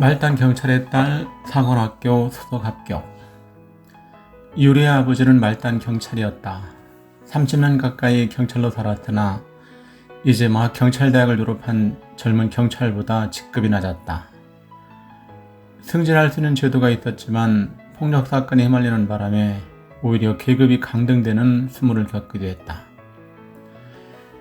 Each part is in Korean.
말단 경찰의 딸 사관학교 수석 합격. 유리의 아버지는 말단 경찰이었다. 30년 가까이 경찰로 살았으나 이제 막 경찰대학을 졸업한 젊은 경찰보다 직급이 낮았다. 승진할 수 있는 제도가 있었지만 폭력 사건에 휘말리는 바람에 오히려 계급이 강등되는 수모를 겪기도 했다.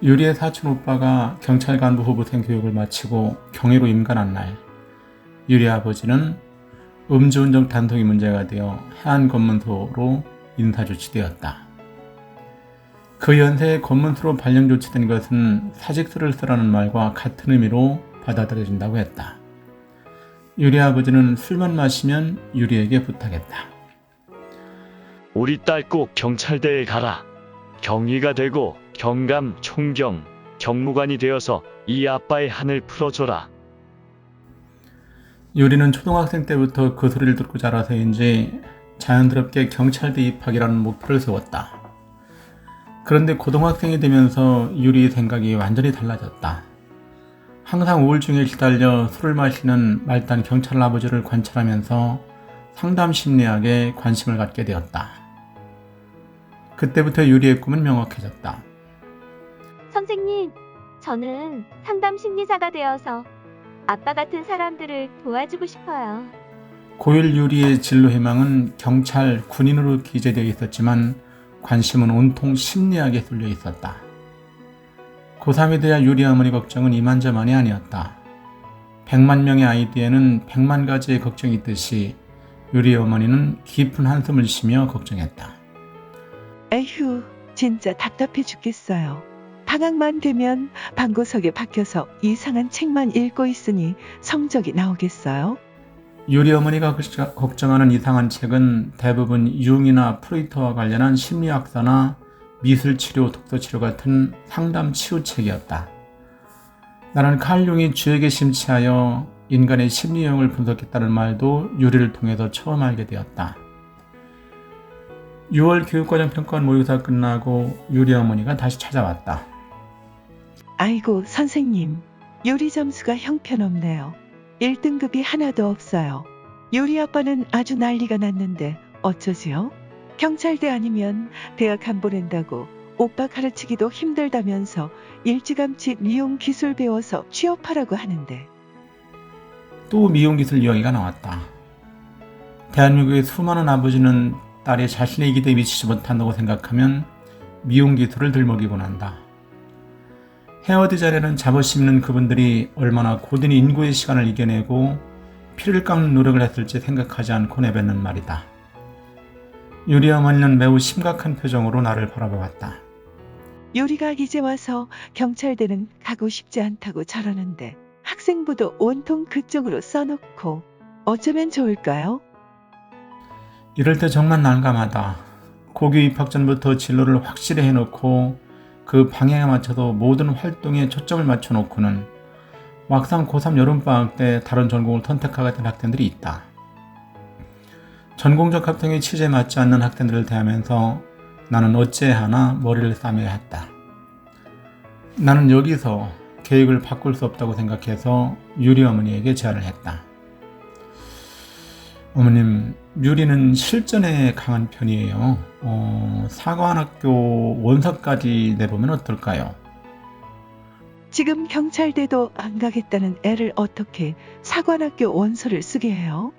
유리의 사촌 오빠가 경찰 간부 후보생 교육을 마치고 경위로 임관한 날, 유리 아버지는 음주운전 단속이 문제가 되어 해안검문소로 인사조치되었다. 그 연세에 검문소로 발령 조치된 것은 사직서를 쓰라는 말과 같은 의미로 받아들여진다고 했다. 유리 아버지는 술만 마시면 유리에게 부탁했다. 우리 딸 꼭 경찰대에 가라. 경위가 되고 경감, 총경, 경무관이 되어서 이 아빠의 한을 풀어줘라. 유리는 초등학생 때부터 그 소리를 듣고 자라서인지 자연스럽게 경찰대 입학이라는 목표를 세웠다. 그런데 고등학생이 되면서 유리의 생각이 완전히 달라졌다. 항상 우울증에 시달려 술을 마시는 말단 경찰 아버지를 관찰하면서 상담 심리학에 관심을 갖게 되었다. 그때부터 유리의 꿈은 명확해졌다. 선생님, 저는 상담 심리사가 되어서 아빠 같은 사람들을 도와주고 싶어요. 고1 유리의 진로 희망은 경찰, 군인으로 기재되어 있었지만 관심은 온통 심리학에 쏠려 있었다. 고3이 돼야 유리 어머니 걱정은 이만저만이 아니었다. 100만 명의 아이디에는 100만 가지의 걱정이 있듯이 유리 어머니는 깊은 한숨을 쉬며 걱정했다. 에휴, 진짜 답답해 죽겠어요. 방학만 되면 방구석에 박혀서 이상한 책만 읽고 있으니 성적이 나오겠어요? 유리 어머니가 걱정하는 이상한 책은 대부분 융이나 프로이트와 관련한 심리학사나 미술치료, 독서치료 같은 상담 치유책이었다. 나는 칼 융이 죄에게 심취하여 인간의 심리 유형을 분석했다는 말도 유리를 통해서 처음 알게 되었다. 6월 교육과정 평가원 모의고사 끝나고 유리 어머니가 다시 찾아왔다. 아이고, 선생님. 요리 점수가 형편없네요. 1등급이 하나도 없어요. 요리 아빠는 아주 난리가 났는데 어쩌지요? 경찰대 아니면 대학 안 보낸다고 오빠 가르치기도 힘들다면서 일찌감치 미용 기술 배워서 취업하라고 하는데. 또 미용기술 이야기가 나왔다. 대한민국의 수많은 아버지는 딸이 자신의 기대에 미치지 못한다고 생각하면 미용기술을 들먹이곤 한다. 헤어 디자인에는 자부심 있는 그분들이 얼마나 고된 인구의 시간을 이겨내고 피를 깎는 노력을 했을지 생각하지 않고 내뱉는 말이다. 유리 어머니는 매우 심각한 표정으로 나를 바라보았다. 요리가 이제 와서 경찰대는 가고 싶지 않다고 저러는데 학생부도 온통 그쪽으로 써놓고 어쩌면 좋을까요? 이럴 때 정말 난감하다. 고교 입학 전부터 진로를 확실히 해놓고 그 방향에 맞춰서 모든 활동에 초점을 맞춰놓고는 막상 고3 여름방학 때 다른 전공을 선택하게 된 학생들이 있다. 전공적 합성의 취지에 맞지 않는 학생들을 대하면서 나는 어찌해야 하나 머리를 싸매야 했다. 나는 여기서 계획을 바꿀 수 없다고 생각해서 유리 어머니에게 제안을 했다. 어머님, 유리는 실전에 강한 편이에요. 사관학교 원서까지 내보면 어떨까요? 지금 경찰대도 안 가겠다는 애를 어떻게 사관학교 원서를 쓰게 해요?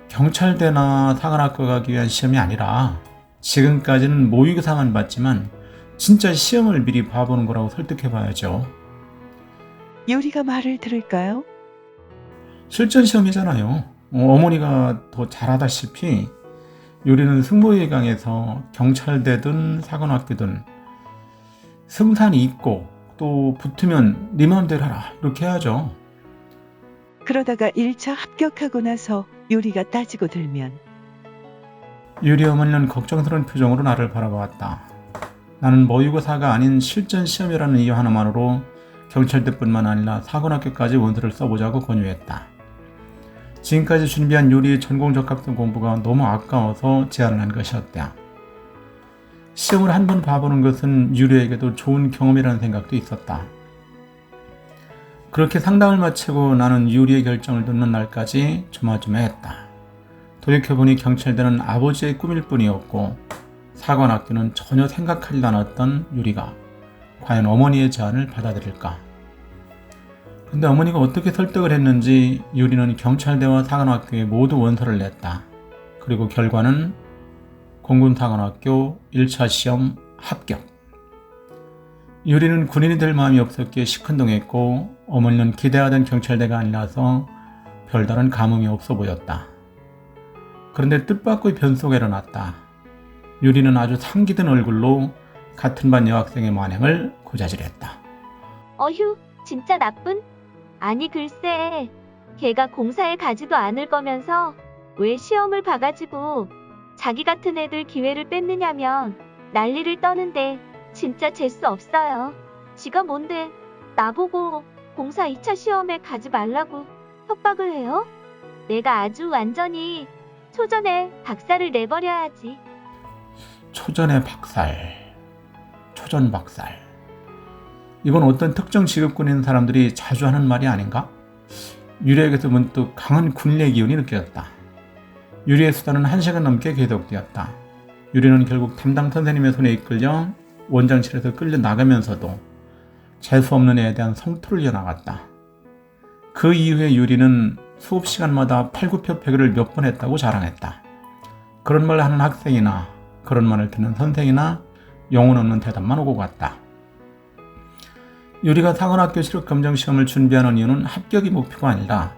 경찰대나 사관학교 가기 위한 시험이 아니라 지금까지는 모의고사만 봤지만 진짜 시험을 미리 봐보는 거라고 설득해봐야죠. 요리가 말을 들을까요? 실전 시험이잖아요. 어머니가 더 잘하다시피 유리는 승부에 강해서 경찰대든 사관학교든 승산이 있고 또 붙으면 네 마음대로 하라 이렇게 해야죠. 그러다가 1차 합격하고 나서 요리가 따지고 들면. 유리 어머니는 걱정스러운 표정으로 나를 바라보았다. 나는 모의고사가 아닌 실전 시험이라는 이유 하나만으로 경찰대뿐만 아니라 사관학교까지 원서를 써보자고 권유했다. 지금까지 준비한 유리의 전공 적합성 공부가 너무 아까워서 제안을 한 것이었다. 시험을 한 번 봐보는 것은 유리에게도 좋은 경험이라는 생각도 있었다. 그렇게 상담을 마치고 나는 유리의 결정을 듣는 날까지 조마조마했다. 돌이켜보니 경찰대는 아버지의 꿈일 뿐이었고 사관학교는 전혀 생각하지도 않았던 유리가 과연 어머니의 제안을 받아들일까? 근데 어머니가 어떻게 설득을 했는지 유리는 경찰대와 사관학교에 모두 원서를 냈다. 그리고 결과는 공군사관학교 1차 시험 합격. 유리는 군인이 될 마음이 없었기에 시큰둥했고 어머니는 기대하던 경찰대가 아니라서 별다른 감흥이 없어 보였다. 그런데 뜻밖의 변수가 일어났다. 유리는 아주 상기된 얼굴로 같은 반 여학생의 만행을 고자질했다. 어휴, 진짜 나쁜? 아니 글쎄, 걔가 공사에 가지도 않을 거면서 왜 시험을 봐가지고 자기 같은 애들 기회를 뺏느냐면 난리를 떠는데 진짜 재수 없어요. 지가 뭔데 나보고 공사 2차 시험에 가지 말라고 협박을 해요? 내가 아주 완전히 초전에 박살을 내버려야지. 초전의 박살, 초전 박살. 이건 어떤 특정 직업군인 사람들이 자주 하는 말이 아닌가? 유리에게서 문득 강한 군례 기운이 느껴졌다. 유리의 수다는 1시간 넘게 계속되었다. 유리는 결국 담당 선생님의 손에 이끌려 원장실에서 끌려 나가면서도 재수없는 애에 대한 성토를 이어나갔다. 그 이후에 유리는 수업 시간마다 팔굽혀펴기를 몇 번 했다고 자랑했다. 그런 말을 하는 학생이나 그런 말을 듣는 선생이나 영혼 없는 대답만 오고 갔다. 유리가 사관학교 실력검정시험을 준비하는 이유는 합격이 목표가 아니라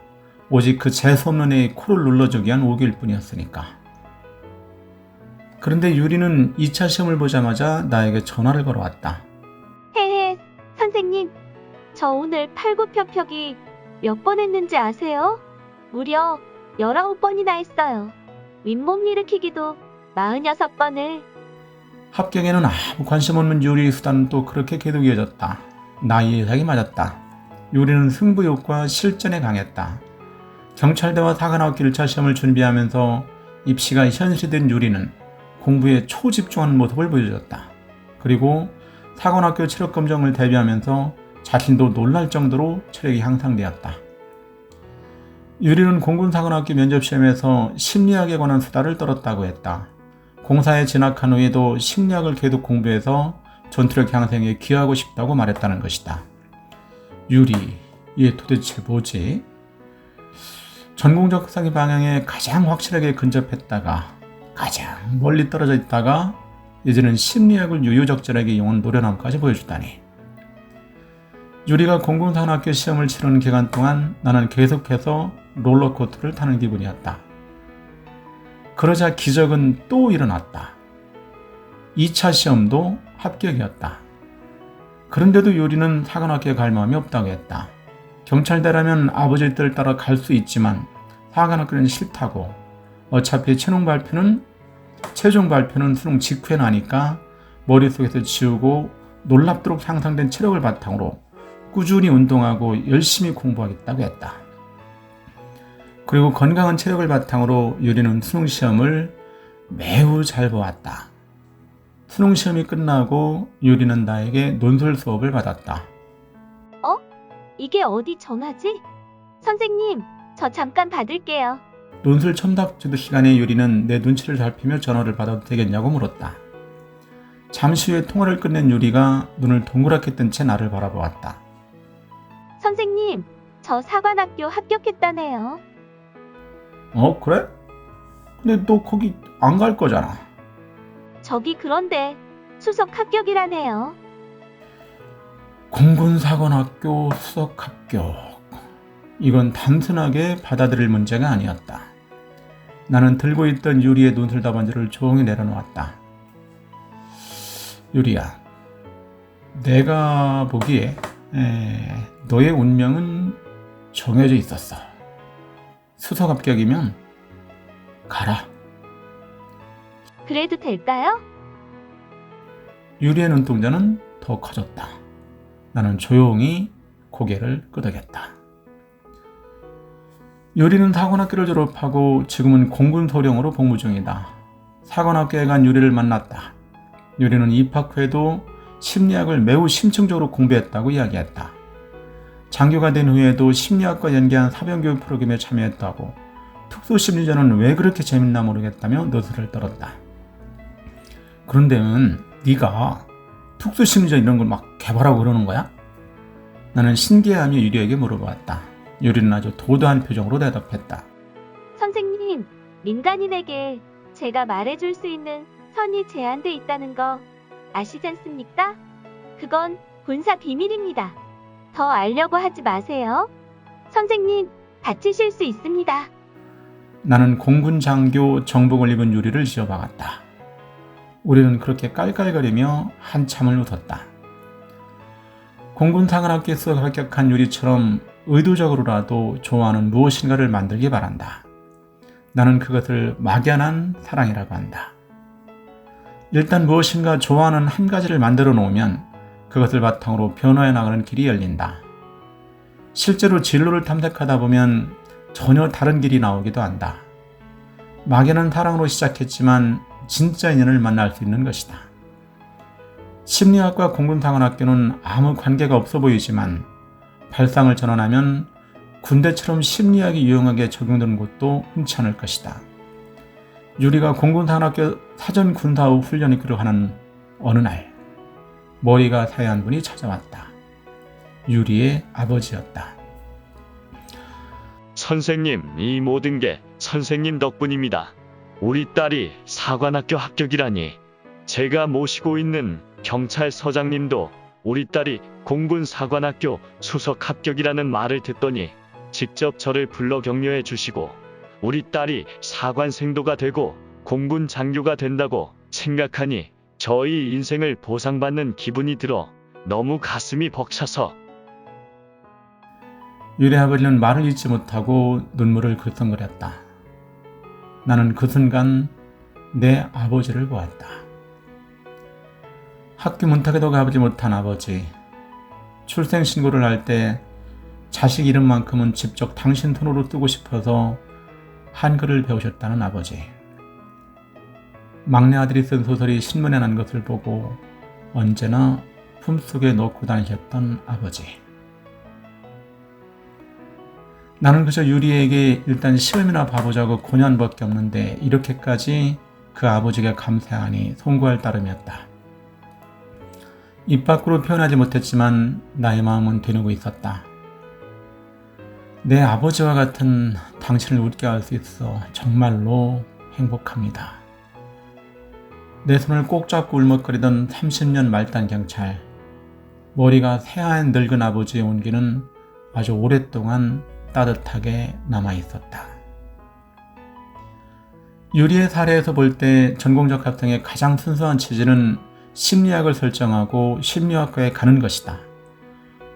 오직 그 재수없는 애의 코를 눌러주기 위한 오기일 뿐이었으니까. 그런데 유리는 2차 시험을 보자마자 나에게 전화를 걸어왔다. 헤헤, 선생님, 저 오늘 팔굽혀펴기 몇 번 했는지 아세요? 무려 19번이나 했어요. 윗몸 일으키기도 46번을. 합격에는 아무 관심 없는 유리의 수다는 또 그렇게 계속 이어졌다. 나이 예상이 맞았다. 유리는 승부욕과 실전에 강했다. 경찰대와 사관학교 1차 시험을 준비하면서 입시가 현실이 된 유리는 공부에 초집중하는 모습을 보여줬다. 그리고 사관학교 체력검정을 대비하면서 자신도 놀랄 정도로 체력이 향상되었다. 유리는 공군사관학교 면접시험에서 심리학에 관한 수다를 떨었다고 했다. 공사에 진학한 후에도 심리학을 계속 공부해서 전투력 향상에 기여하고 싶다고 말했다는 것이다. 유리, 얘 도대체 뭐지? 전공적 학사기 방향에 가장 확실하게 근접했다가 가장 멀리 떨어져 있다가 이제는 심리학을 유유적절하게 이용한 노련함까지 보여주다니. 유리가 공군사관학교 시험을 치르는 기간 동안 나는 계속해서 롤러코스터를 타는 기분이었다. 그러자 기적은 또 일어났다. 2차 시험도 합격이었다. 그런데도 유리는 사관학교에 갈 마음이 없다고 했다. 경찰대라면 아버지의 뜻을 따라 갈 수 있지만 사관학교는 싫다고, 어차피 최종 발표는 수능 직후에 나니까 머릿속에서 지우고 놀랍도록 향상된 체력을 바탕으로 꾸준히 운동하고 열심히 공부하겠다고 했다. 그리고 건강한 체력을 바탕으로 유리는 수능시험을 매우 잘 보았다. 수능시험이 끝나고 유리는 나에게 논술 수업을 받았다. 이게 어디 전화지? 선생님, 저 잠깐 받을게요. 논술 첨답 지도 시간에 유리는 내 눈치를 살피며 전화를 받아도 되겠냐고 물었다. 잠시 후에 통화를 끝낸 유리가 눈을 동그랗게 뜬 채 나를 바라보았다. 선생님, 저 사관학교 합격했다네요. 그래? 근데 너 거기 안 갈 거잖아. 저기 그런데 수석 합격이라네요. 공군사관학교 수석 합격. 이건 단순하게 받아들일 문제가 아니었다. 나는 들고 있던 유리의 논술 답안지를 조용히 내려놓았다. 유리야, 내가 보기에 너의 운명은 정해져 있었어. 수석 합격이면 가라. 그래도 될까요? 유리의 눈동자는 더 커졌다. 나는 조용히 고개를 끄덕였다. 유리는 사관학교를 졸업하고 지금은 공군 소령으로 복무 중이다. 사관학교에 간 유리를 만났다. 유리는 입학 후에도 심리학을 매우 심층적으로 공부했다고 이야기했다. 장교가 된 후에도 심리학과 연계한 사병교육 프로그램에 참여했다고 특수심리전은 왜 그렇게 재밌나 모르겠다며 노스를 떨었다. 그런데는 네가 특수심리전 이런 걸 막 개발하고 그러는 거야? 나는 신기해하며 유리에게 물어보았다. 유리는 아주 도도한 표정으로 대답했다. 선생님, 민간인에게 제가 말해줄 수 있는 선이 제한돼 있다는 거 아시지 않습니까? 그건 군사 비밀입니다. 더 알려고 하지 마세요. 선생님, 다치실 수 있습니다. 나는 공군 장교 정복을 입은 유리를 지어박았다. 우리는 그렇게 깔깔거리며 한참을 웃었다. 공군 사관학교 수업 합격한 유리처럼 의도적으로라도 좋아하는 무엇인가를 만들기 바란다. 나는 그것을 막연한 사랑이라고 한다. 일단 무엇인가 좋아하는 한 가지를 만들어 놓으면 그것을 바탕으로 변화해 나가는 길이 열린다. 실제로 진로를 탐색하다 보면 전혀 다른 길이 나오기도 한다. 막연한 사랑으로 시작했지만 진짜 인연을 만날 수 있는 것이다. 심리학과 공군사관학교는 아무 관계가 없어 보이지만 발상을 전환하면 군대처럼 심리학이 유용하게 적용되는 곳도 흔치 않을 것이다. 유리가 공군사관학교 사전군사후 훈련 입기로 하는 어느 날 머리가 사야한 분이 찾아왔다. 유리의 아버지였다. 선생님, 이 모든 게 선생님 덕분입니다. 우리 딸이 사관학교 합격이라니. 제가 모시고 있는 경찰서장님도 우리 딸이 공군 사관학교 수석 합격이라는 말을 듣더니 직접 저를 불러 격려해 주시고 우리 딸이 사관생도가 되고 공군 장교가 된다고 생각하니 저희 인생을 보상받는 기분이 들어 너무 가슴이 벅차서. 유리 아버지는 말을 잇지 못하고 눈물을 글썽거렸다. 나는 그 순간 내 아버지를 보았다. 학교 문턱에도 가보지 못한 아버지. 출생신고를 할 때 자식 이름만큼은 직접 당신 손으로 쓰고 싶어서 한글을 배우셨다는 아버지. 막내 아들이 쓴 소설이 신문에 난 것을 보고 언제나 품속에 넣고 다니셨던 아버지. 나는 그저 유리에게 일단 시험이나 봐보자고 고년밖에 없는데 이렇게까지 그 아버지가 감사하니 송구할 따름이었다. 입 밖으로 표현하지 못했지만 나의 마음은 되누고 있었다. 내 아버지와 같은 당신을 웃게 할 수 있어 정말로 행복합니다. 내 손을 꼭 잡고 울먹거리던 30년 말단 경찰. 머리가 새하얀 늙은 아버지의 온기는 아주 오랫동안 따뜻하게 남아있었다. 유리의 사례에서 볼 때 전공적 합성의 가장 순수한 취지는 심리학을 설정하고 심리학과에 가는 것이다.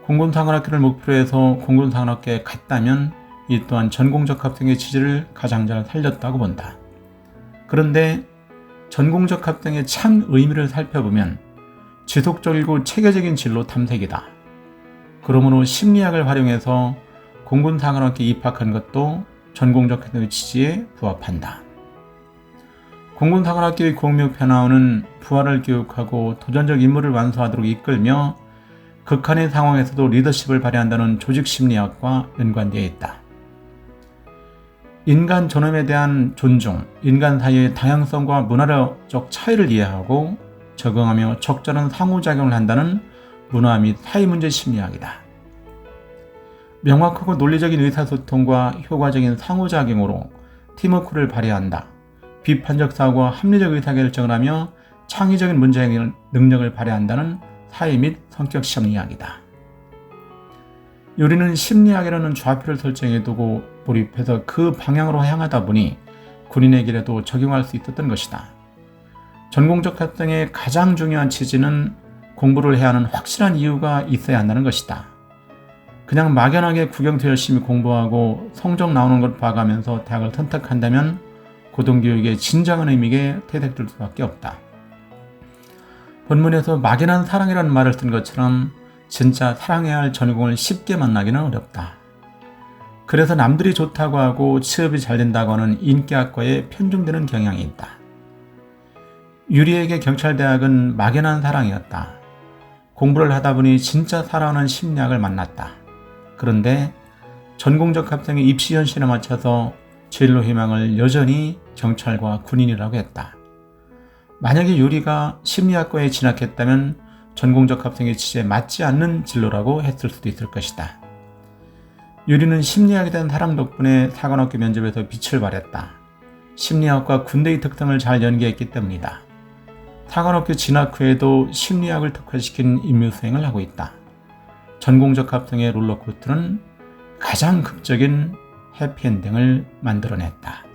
공군사관학교를 목표로 해서 공군사관학교에 갔다면 이 또한 전공적 합성의 취지를 가장 잘 살렸다고 본다. 그런데 전공적 합성의 참 의미를 살펴보면 지속적이고 체계적인 진로 탐색이다. 그러므로 심리학을 활용해서 공군사관학교에 입학한 것도 전공적 합성의 취지에 부합한다. 공군사관학교의 공묘 나오는 부하를 교육하고 도전적 임무를 완수하도록 이끌며 극한의 상황에서도 리더십을 발휘한다는 조직심리학과 연관되어 있다. 인간 존엄에 대한 존중, 인간 사이의 다양성과 문화적 차이를 이해하고 적응하며 적절한 상호작용을 한다는 문화 및 사회문제 심리학이다. 명확하고 논리적인 의사소통과 효과적인 상호작용으로 팀워크를 발휘한다. 비판적 사고와 합리적 의사결정을 하며 창의적인 문제 해결 능력을 발휘한다는 사회 및 성격 심리학이다. 유리는 심리학이라는 좌표를 설정해두고 몰입해서 그 방향으로 향하다 보니 군인에게라도 적용할 수 있었던 것이다. 전공적 합성의 가장 중요한 취지는 공부를 해야 하는 확실한 이유가 있어야 한다는 것이다. 그냥 막연하게 국영수 열심히 공부하고 성적 나오는 걸 봐가면서 대학을 선택한다면 고등교육의 진정한 의미에 퇴색될 수밖에 없다. 본문에서 막연한 사랑이라는 말을 쓴 것처럼 진짜 사랑해야 할 전공을 쉽게 만나기는 어렵다. 그래서 남들이 좋다고 하고 취업이 잘 된다고 하는 인기학과에 편중되는 경향이 있다. 유리에게 경찰대학은 막연한 사랑이었다. 공부를 하다 보니 진짜 사랑하는 심리학을 만났다. 그런데 전공적 합성의 입시 현실에 맞춰서 진로 희망을 여전히 경찰과 군인이라고 했다. 만약에 유리가 심리학과에 진학했다면 전공적 합성의 취지에 맞지 않는 진로라고 했을 수도 있을 것이다. 유리는 심리학에 대한 사랑 덕분에 사관학교 면접에서 빛을 발했다. 심리학과 군대의 특성을 잘 연계했기 때문이다. 사관학교 진학 후에도 심리학을 특화시킨 임무수행을 하고 있다. 전공적 합성의 롤러코스터는 가장 극적인 해피엔딩을 만들어냈다.